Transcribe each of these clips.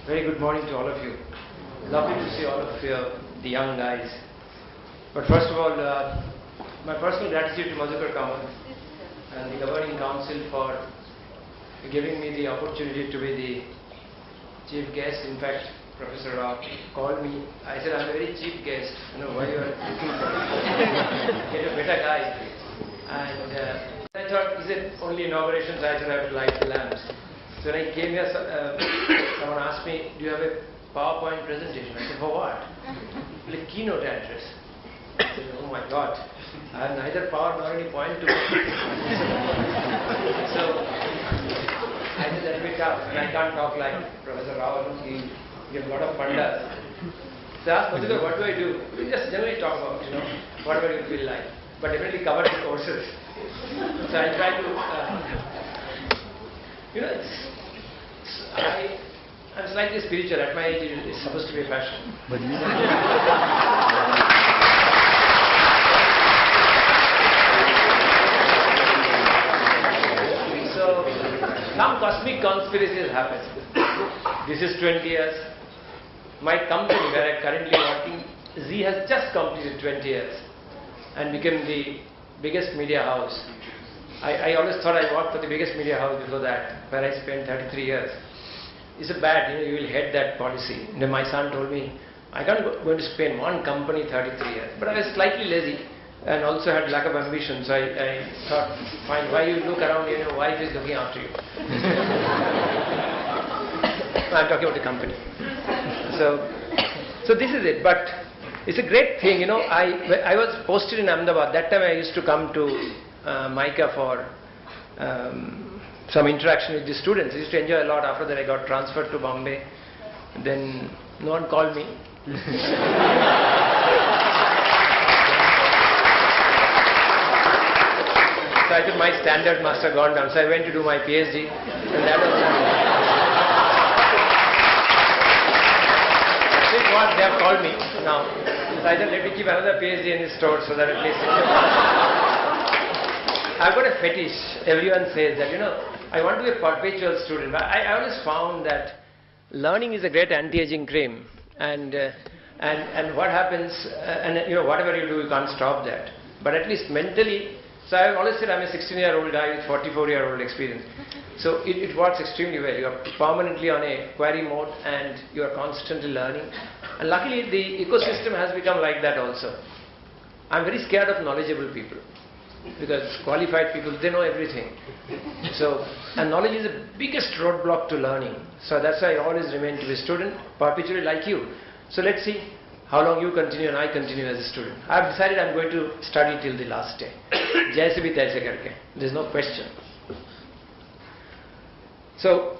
Very good morning to all of you. Lovely to see all of you, the young guys. But first of all, my personal gratitude to Bhaskar and the Governing Council for giving me the opportunity to be the chief guest. In fact, Professor Rao called me. I said, I'm a very cheap guest. You know, why you are looking for me? Get a better guy. And I thought, is it only inaugurations? I said, I have to light the lamps. So when I came here, someone asked me, do you have a PowerPoint presentation? I said, for what? Like keynote address. I said, oh my God, I have neither power nor any point to it. So I said, that'll be tough. And I can't talk like Professor Rao. He gives a lot of funders. So I asked Bhaskar, what do I do? We just generally talk about, whatever you feel like. But definitely cover the courses. So I try to, I'm slightly spiritual. At my age, it's supposed to be a fashion. So, some cosmic conspiracies happen. This is 20 years. My company where I'm currently working, Z has just completed 20 years and became the biggest media house. I always thought I worked for the biggest media house before that, where I spent 33 years. It's a bad, you will head that policy. My son told me, I can't go to Spain, one company 33 years. But I was slightly lazy and also had lack of ambition. So I thought, fine, why you look around, your wife is looking after you. I'm talking about the company. So this is it. But it's a great thing, I was posted in Ahmedabad. That time I used to come to MICA for some interaction with the students. I used to enjoy a lot. After that I got transferred to Bombay. Then no one called me. So I thought my standard must have gone down. So I went to do my PhD. And that was what they have called me now. So I thought, let me keep another PhD in the store so that at least I've got a fetish. Everyone says that, I want to be a perpetual student. But I always found that learning is a great anti-aging cream. And what happens, whatever you do, you can't stop that. But at least mentally, so I've always said I'm a 16-year-old guy with 44-year-old experience. So it works extremely well. You are permanently on a query mode and you are constantly learning. And luckily the ecosystem has become like that also. I'm very scared of knowledgeable people. Because qualified people, they know everything. So, and knowledge is the biggest roadblock to learning. So that's why I always remain to be a student, perpetually like you. So let's see how long you continue and I continue as a student. I've decided I'm going to study till the last day. Jaise bhi taise karke. There's no question. So,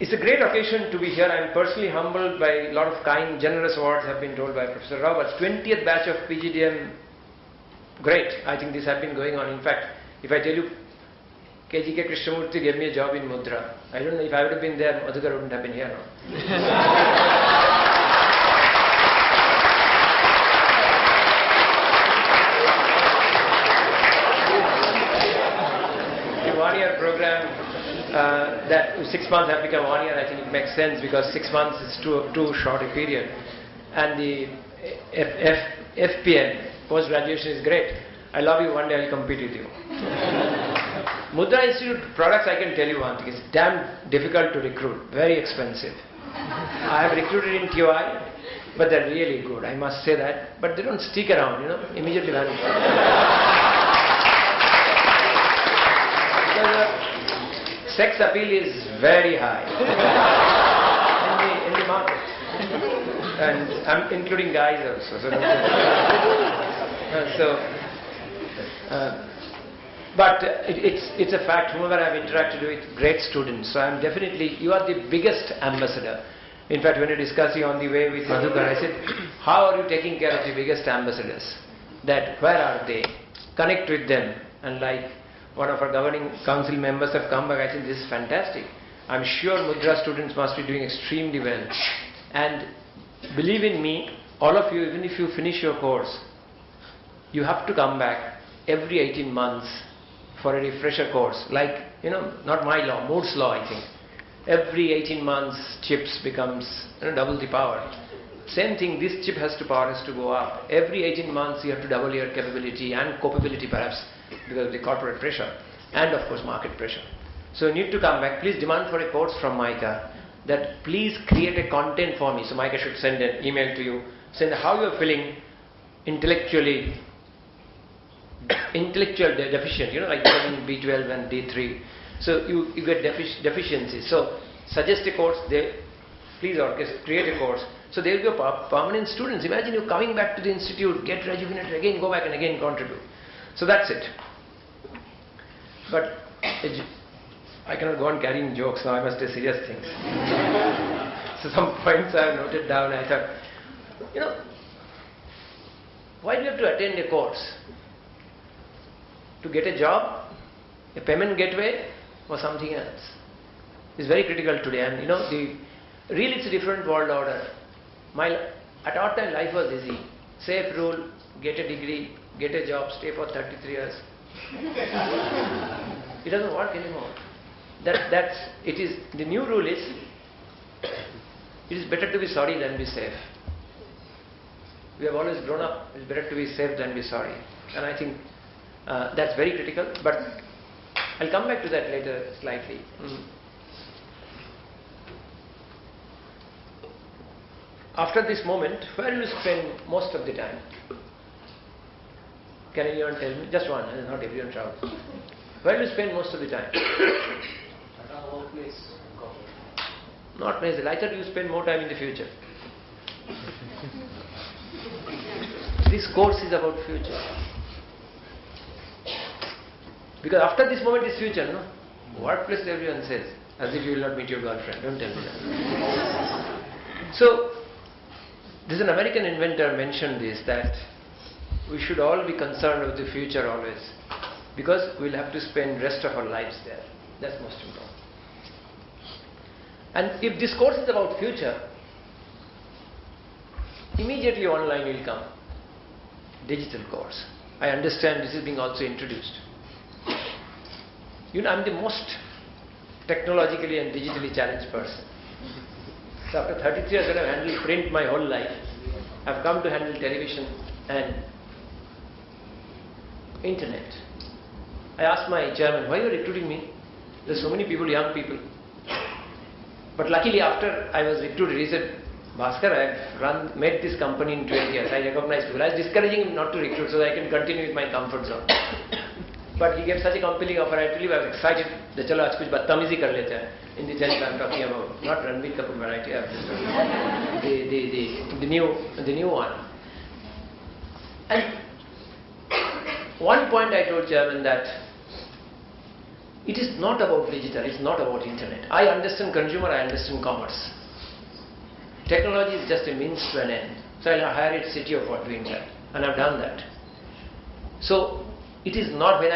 it's a great occasion to be here. I'm personally humbled by a lot of kind, generous words have been told by Professor Rao. But 20th batch of PGDM, great. I think this has been going on. In fact, if I tell you, KGK Krishnamurti gave me a job in Mudra. I don't know if I would have been there, Madhukar wouldn't have been here now. The 1 year program, that 6 months have become 1 year, I think it makes sense because 6 months is too short a period. And the FPM, post-graduation is great. I love you, one day I'll compete with you. Mudra Institute products, I can tell you one thing, it's damn difficult to recruit, very expensive. I have recruited in QI, but they're really good, I must say that. But they don't stick around, immediately vanish. Because sex appeal is very high in the market. And I'm including guys also. But it's a fact, whoever I've interacted with, great students. So I'm definitely, you are the biggest ambassador. In fact, when you're discussing on the way with Madhukar, I said, how are you taking care of the biggest ambassadors? That, where are they? Connect with them. And like one of our governing council members have come back, I think this is fantastic. I'm sure Mudra students must be doing extremely well. And believe in me, all of you, even if you finish your course, you have to come back every 18 months for a refresher course. Like, not my law, Moore's law, I think. every 18 months chips becomes double the power. Same thing, this chip power has to go up. Every 18 months you have to double your capability and capability perhaps because of the corporate pressure and of course market pressure. So you need to come back. Please demand for a course from MICA that please create a content for me. So MICA should send an email to you, send how you are feeling intellectual deficient, like vitamin B12 and D3. So you get deficiencies. So suggest a course, please create a course. So they will be permanent students. Imagine you coming back to the institute, get rejuvenated again, go back and again contribute. So that's it. But I cannot go on carrying jokes now, I must say serious things. So some points I have noted down. I thought, why do you have to attend a course? To get a job, a payment gateway, or something else? It's very critical today. And really it's a different world order. At our time life was easy. Safe rule, get a degree, get a job, stay for 33 years. It doesn't work anymore. The new rule is, it is better to be sorry than be safe. We have always grown up, it's better to be safe than be sorry. And I think that's very critical, but I'll come back to that later slightly. After this moment, where will you spend most of the time? Can anyone tell me? Just one, not everyone shouts. Where will you spend most of the time? At our workplace. Not necessarily. I thought you spend more time in the future. This course is about future. Because after this moment is future, no? Workplace everyone says, as if you will not meet your girlfriend. Don't tell me that. So, there's an American inventor mentioned this, that we should all be concerned with the future always, because we'll have to spend rest of our lives there. That's most important. And if this course is about future, immediately online will come digital course. I understand this is being also introduced. I'm the most technologically and digitally challenged person. So after 33 years that I've handled print my whole life, I've come to handle television and internet. I asked my chairman, why are you recruiting me? There's so many people, young people. But luckily after I was recruited, he said, Bhaskar, I've made this company in 20 years. I recognize people. I was discouraging him not to recruit so that I can continue with my comfort zone. But he gave such a compelling offer. I believe I was excited. The chalo aaj kuch badtamizi kar lete hain. In the sense I'm talking about not Ranveer Kapoor variety of the new one. And one point I told Chairman that it is not about digital, it's not about internet. I understand consumer, I understand commerce. Technology is just a means to an end. So I'll hire a CTO for doing that. And I've done that. So it is not when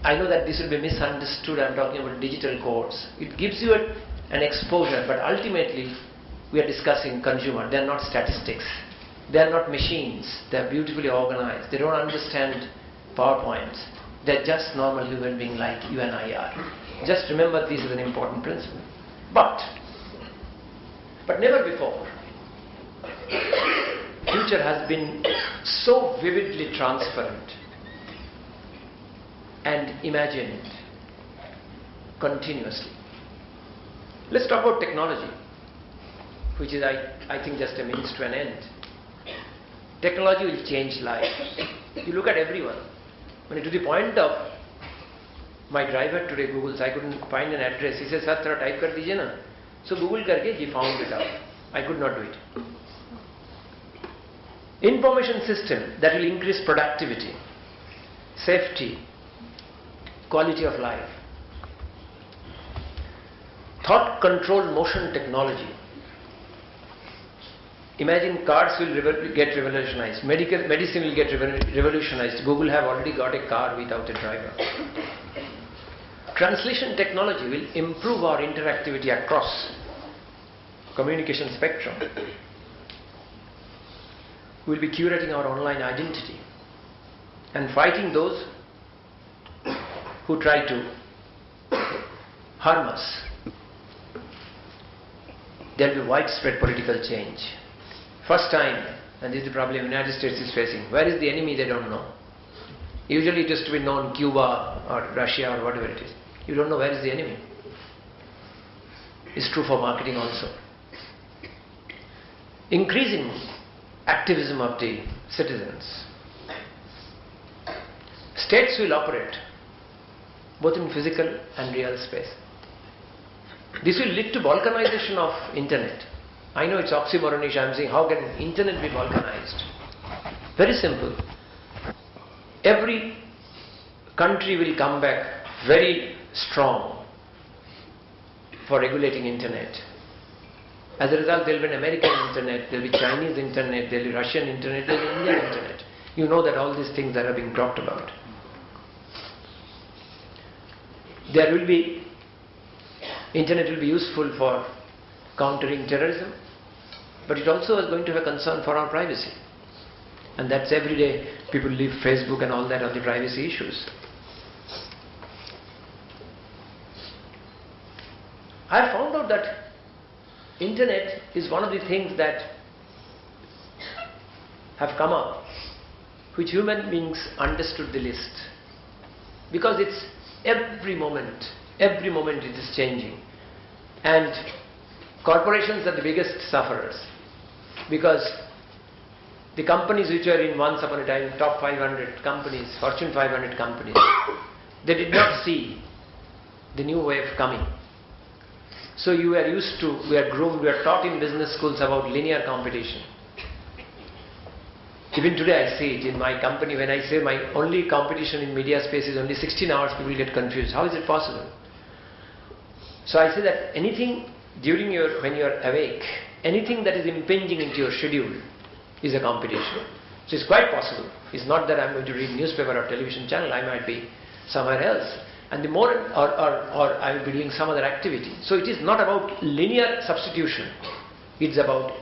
I know that this will be misunderstood, I'm talking about digital course. It gives you an exposure, but ultimately we are discussing consumer. They are not statistics. They are not machines. They are beautifully organized. They don't understand PowerPoints. They're just normal human beings like you and I are. Just remember this is an important principle. But never before, future has been so vividly transparent and imagined continuously. Let's talk about technology, which is I think just a means to an end. Technology will change life. You look at everyone. To the point of my driver today Google's, I couldn't find an address. He says, "Sir, thora type kar dijiye na." So Google karke he found it out. I could not do it. Information system that will increase productivity, safety, quality of life. Thought controlled motion technology. Imagine cars will get revolutionized. Medicine will get revolutionized. Google have already got a car without a driver. Translation technology will improve our interactivity across communication spectrum. We will be curating our online identity and fighting those who try to harm us. there will be widespread political change. First time, and this is the problem the United States is facing. Where is the enemy? They don't know. Usually it is to be known Cuba or Russia or whatever it is. You don't know where is the enemy. It's true for marketing also. Increasing activism of the citizens. States will operate both in physical and real space. This will lead to balkanization of internet. I know it's oxymoronish. I am saying, how can internet be balkanized? Very simple. Every country will come back very strong for regulating internet. As a result, there will be an American internet, there will be Chinese internet, there will be Russian internet, there will be Indian internet. You know that all these things that are being talked about. There will be, internet will be useful for countering terrorism, but it also is going to have a concern for our privacy. And that's every day people leave Facebook and all that on the privacy issues. I have found out that internet is one of the things that have come up which human beings understood the least, because it's every moment it is changing, and corporations are the biggest sufferers, because the companies which were in once upon a time top 500 companies, Fortune 500 companies, they did not see the new wave coming. So you were used to, we are groomed, we are taught in business schools about linear competition. Even today I see it in my company. When I say my only competition in media space is only 16 hours, people get confused. How is it possible? So I say that anything during when you are awake, anything that is impinging into your schedule is a competition. So it's quite possible. It's not that I'm going to read newspaper or television channel, I might be somewhere else. And the more, or I will be doing some other activity. So it is not about linear substitution. It's about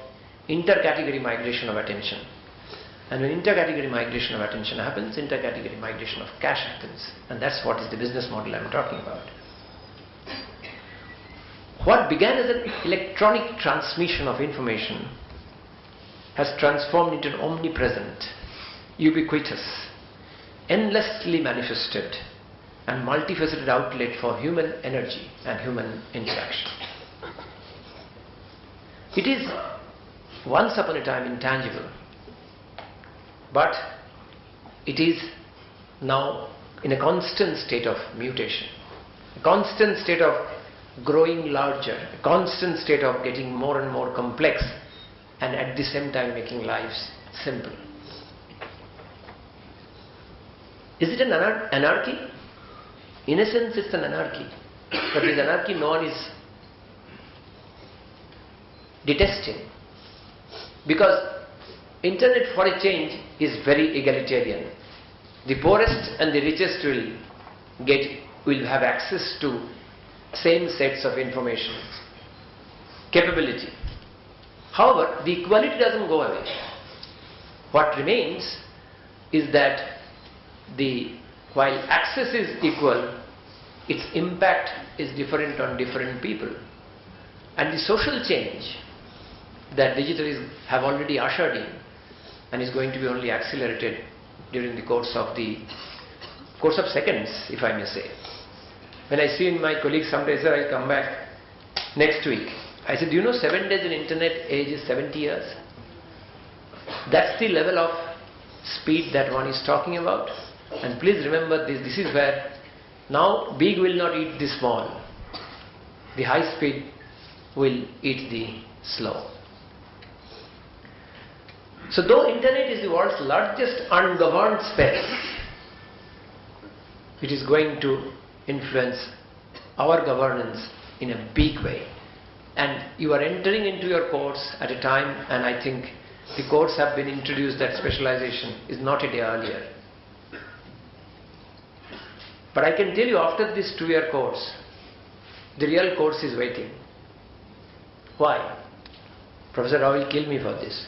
intercategory migration of attention. And when intercategory migration of attention happens, intercategory migration of cash happens. And that's what is the business model I'm talking about. What began as an electronic transmission of information has transformed into an omnipresent, ubiquitous, endlessly manifested and multifaceted outlet for human energy and human interaction. It is once upon a time intangible, but it is now in a constant state of mutation, a constant state of growing larger, a constant state of getting more and more complex, and at the same time making lives simple. Is it an anarchy? In a sense, it's an anarchy. But this anarchy no one is detesting. Because internet, for a change, is very egalitarian. The poorest and the richest will have access to same sets of information, capability. However, the equality doesn't go away. What remains is that while access is equal, its impact is different on different people. And the social change that digital have already ushered in and is going to be only accelerated during the course of seconds, if I may say. When I see my colleagues sometimes, sir, I'll come back next week. I said, do you know 7 days in internet age is 70 years? That's the level of speed that one is talking about. And please remember this is where now big will not eat the small. The high speed will eat the slow. So though internet is the world's largest ungoverned space, it is going to influence our governance in a big way. And you are entering into your course at a time, and I think the course have been introduced, that specialization is not a day earlier. But I can tell you, after this 2-year course, the real course is waiting. Why? Professor Rao will kill me for this.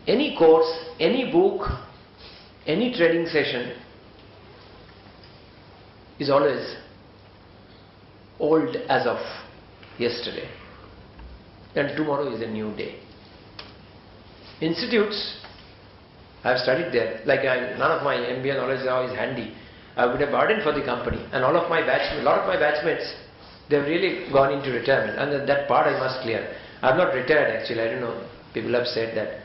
Any course, any book, any training session is always old as of yesterday. And tomorrow is a new day. Institutes, I have studied there. Like none of my MBA knowledge now is handy. I would have burden for the company. And a lot of my batchmates, they have really gone into retirement. And that part I must clear. I have not retired actually. I don't know. People have said that.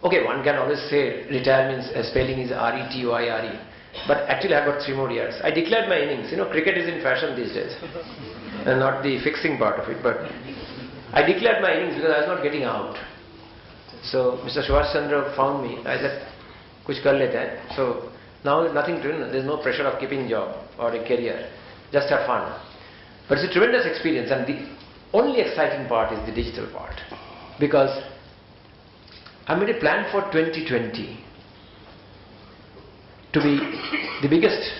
Okay, one can always say retirement spelling is R-E-T-Y-R-E. But actually I have got 3 more years. I declared my innings. Cricket is in fashion these days. And not the fixing part of it. But I declared my innings because I was not getting out. So Mr. Subhash Chandra found me. I said, kuch kar lete hai. So now nothing to do. There's no pressure of keeping job or a career. Just have fun. But it's a tremendous experience, and the only exciting part is the digital part. Because I made a plan for 2020 to be the biggest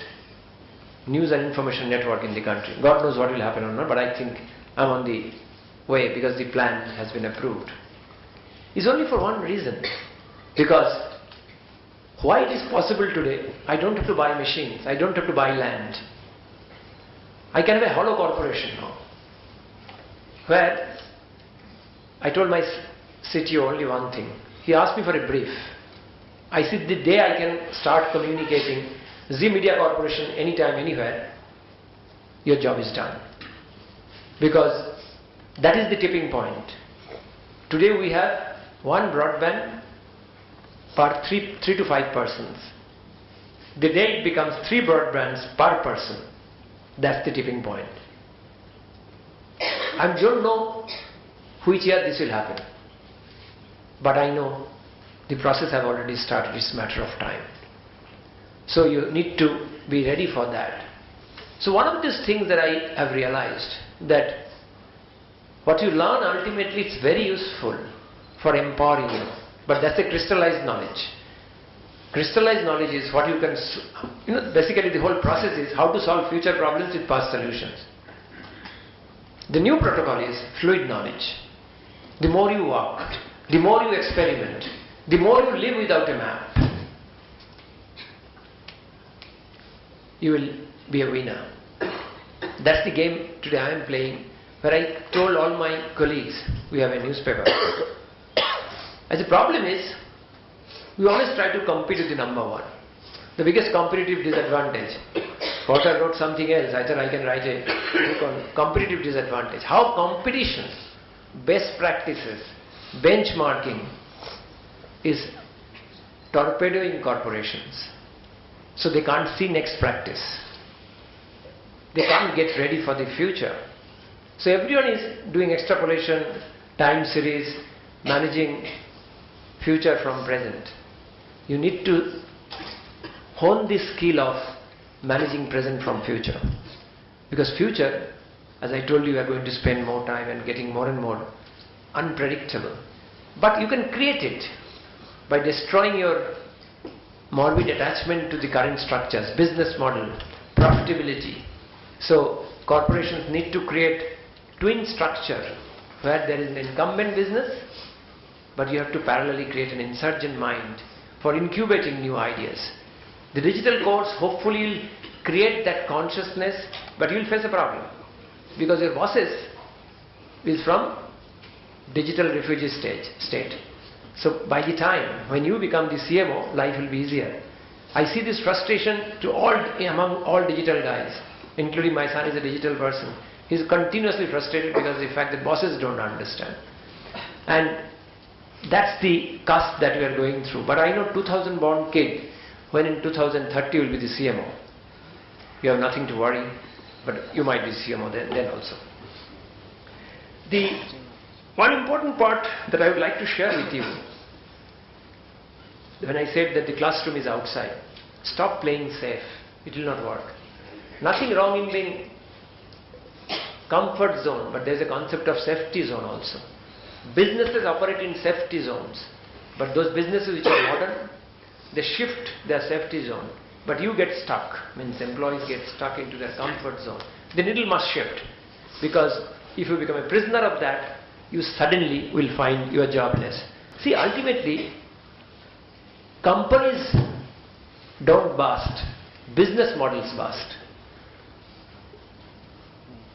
news and information network in the country. God knows what will happen or not, but I think I'm on the way because the plan has been approved. It's only for one reason. Because why it is possible today, I don't have to buy machines, I don't have to buy land. I can have a hollow corporation now, where I told my CTO only one thing. He asked me for a brief. I said the day I can start communicating Z Media Corporation anytime, anywhere, your job is done. Because that is the tipping point. Today we have one broadband per 3 to 5 persons. The day it becomes 3 broadbands per person, that's the tipping point. I don't know which year this will happen, but I know the process has already started. It's a matter of time. So you need to be ready for that. So one of these things that I have realized, that what you learn ultimately it's very useful for empowering you, but that's a crystallized knowledge. Crystallized knowledge is what you can, basically the whole process is how to solve future problems with past solutions. The new protocol is fluid knowledge. The more you walk, the more you experiment, the more you live without a map, you will be a winner. That's the game today I am playing, where I told all my colleagues, we have a newspaper. As the problem is, we always try to compete with the number one. The biggest competitive disadvantage. Porter wrote something else. I thought I can write a book on competitive disadvantage. How competition, best practices, benchmarking is torpedoing corporations. So they can't see next practice. They can't get ready for the future. So everyone is doing extrapolation, time series, managing future from present. You need to hone the skill of managing present from future. Because future, as I told you, you are going to spend more time and getting more and more unpredictable. But you can create it by destroying your morbid attachment to the current structures, business model, profitability. So corporations need to create twin structure where there is an incumbent business, but you have to parallelly create an insurgent mind for incubating new ideas. The digital course hopefully will create that consciousness, but you will face a problem because your bosses is from digital refugee state. So by the time when you become the CMO, life will be easier. I see this frustration among all digital guys, including my son is a digital person. He's continuously frustrated because of the fact that bosses don't understand. And that's the cusp that we are going through. But I know 2000 born kid, when in 2030 will be the CMO. You have nothing to worry, but you might be CMO then also. The one important part that I would like to share with you, when I said that the classroom is outside, stop playing safe. It will not work. Nothing wrong in being comfort zone, but there is a concept of safety zone also. Businesses operate in safety zones, but those businesses which are modern, they shift their safety zone, but you get stuck, means employees get stuck into their comfort zone. The needle must shift, because if you become a prisoner of that, you suddenly will find you are jobless. See, ultimately, companies don't bust, business models bust.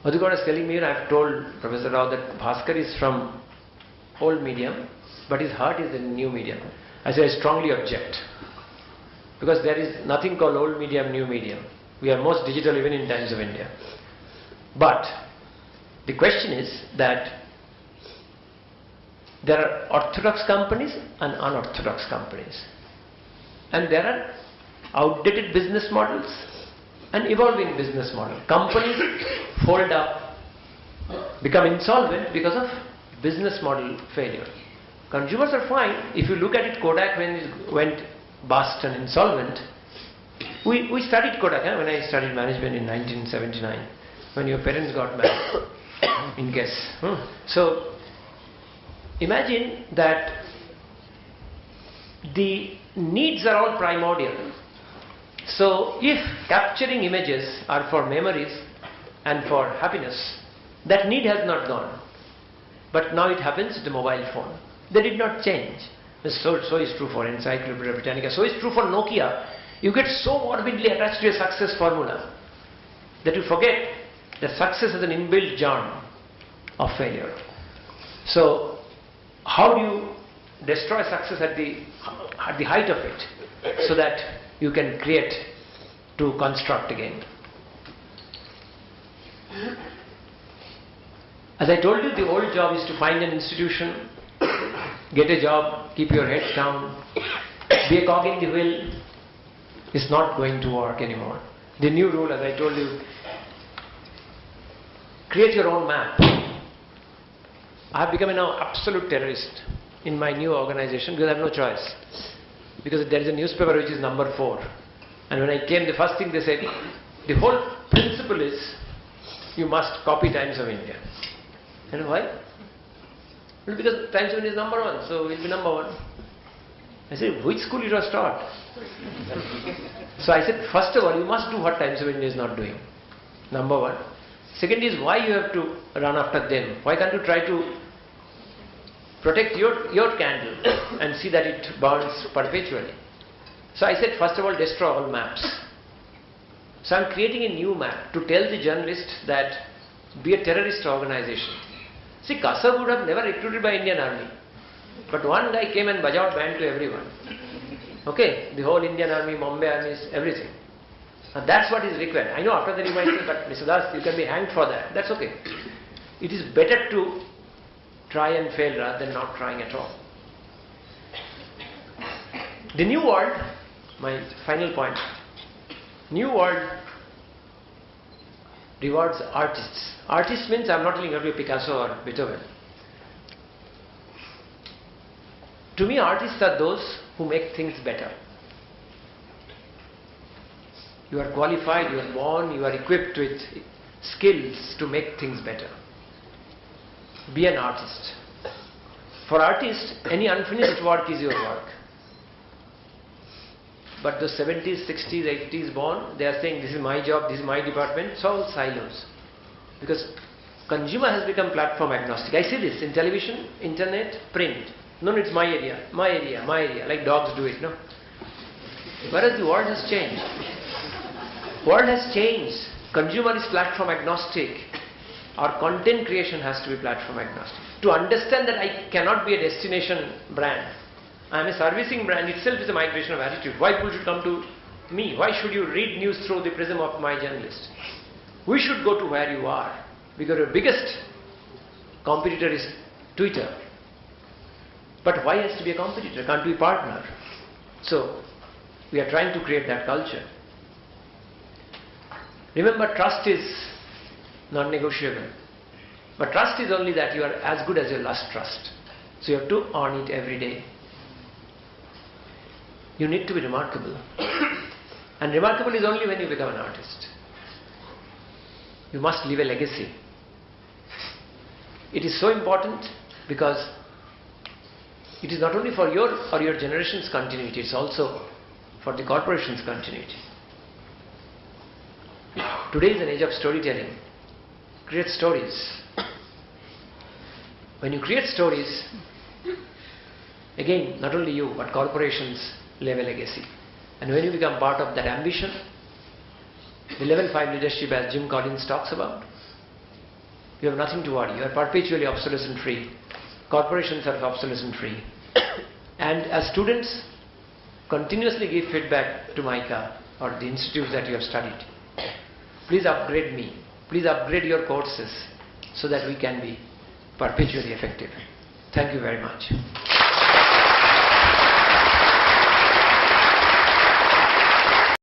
Madhukar was telling me, and I've told Professor Rao that Bhaskar is from old medium, but his heart is in new medium. I said, I strongly object. Because there is nothing called old medium, new medium. We are most digital even in times of India. But the question is that there are orthodox companies and unorthodox companies. And there are outdated business models and evolving business model. Companies fold up, become insolvent because of business model failure. Consumers are fine. If you look at it, Kodak, when it went bust and insolvent, we studied Kodak when I studied management in 1979, when your parents got married, in case. So, imagine that the needs are all primordial. So, if capturing images are for memories and for happiness, that need has not gone. But now it happens with the mobile phone. They did not change. So is true for Encyclopedia Britannica. So is true for Nokia. You get so morbidly attached to a success formula that you forget that success is an inbuilt germ of failure. So, how do you destroy success at the height of it so that you can create to construct again? As I told you, the old job is to find an institution, get a job, keep your head down, be a cog in the wheel. Is not going to work anymore. The new rule, as I told you, create your own map. I have become now absolute terrorist in my new organization because I have no choice. Because there is a newspaper which is number 4. And when I came, the first thing they said, the whole principle is you must copy Times of India. And why? Well, because Times of India is number 1, so we'll be number 1. I said, which school it was taught? So I said, first of all, you must do what Times of India is not doing. Number 1. Second is, why you have to run after them? Why can't you try to protect your candle and see that it burns perpetually? So I said, first of all, destroy all maps. So I'm creating a new map to tell the journalist that be a terrorist organization. See, Kasab would have never recruited by Indian Army. But one guy came and bajao banned to everyone. Okay, the whole Indian Army, Bombay Armies, everything. Now that's what is required. I know after that you might say, but Mr. Das, you can be hanged for that. That's okay. It is better to try and fail rather than not trying at all. The new world, my final point, new world rewards artists. Artists means I'm not telling you Picasso or Beethoven. To me, artists are those who make things better. You are qualified, you are born, you are equipped with skills to make things better. Be an artist. For artists, any unfinished work is your work. But the 70s, 60s, 80s born, they are saying this is my job, this is my department. It's all silos. Because consumer has become platform agnostic. I see this in television, internet, print. No, it's my area, my area, my area, like dogs do it, no? Whereas the world has changed. World has changed. Consumer is platform agnostic. Our content creation has to be platform agnostic. To understand that I cannot be a destination brand. I am a servicing brand itself is a migration of attitude. Why people should come to me? Why should you read news through the prism of my journalist? We should go to where you are. Because your biggest competitor is Twitter. But why has to be a competitor? Can't be a partner? So, we are trying to create that culture. Remember, trust is non-negotiable. But trust is only that you are as good as your last trust. So you have to earn it every day. You need to be remarkable. And remarkable is only when you become an artist. You must leave a legacy. It is so important because it is not only for your or your generation's continuity, it's also for the corporation's continuity. Today is an age of storytelling. Create stories. When you create stories, again, not only you, but corporations leave a legacy. And when you become part of that ambition, the level 5 leadership as Jim Collins talks about, You have nothing to worry. You are perpetually obsolescence free. Corporations are obsolescence free. And as students, continuously give feedback to MICA or the institutes that you have studied. Please upgrade me. Please upgrade your courses so that we can be perpetually effective. Thank you very much.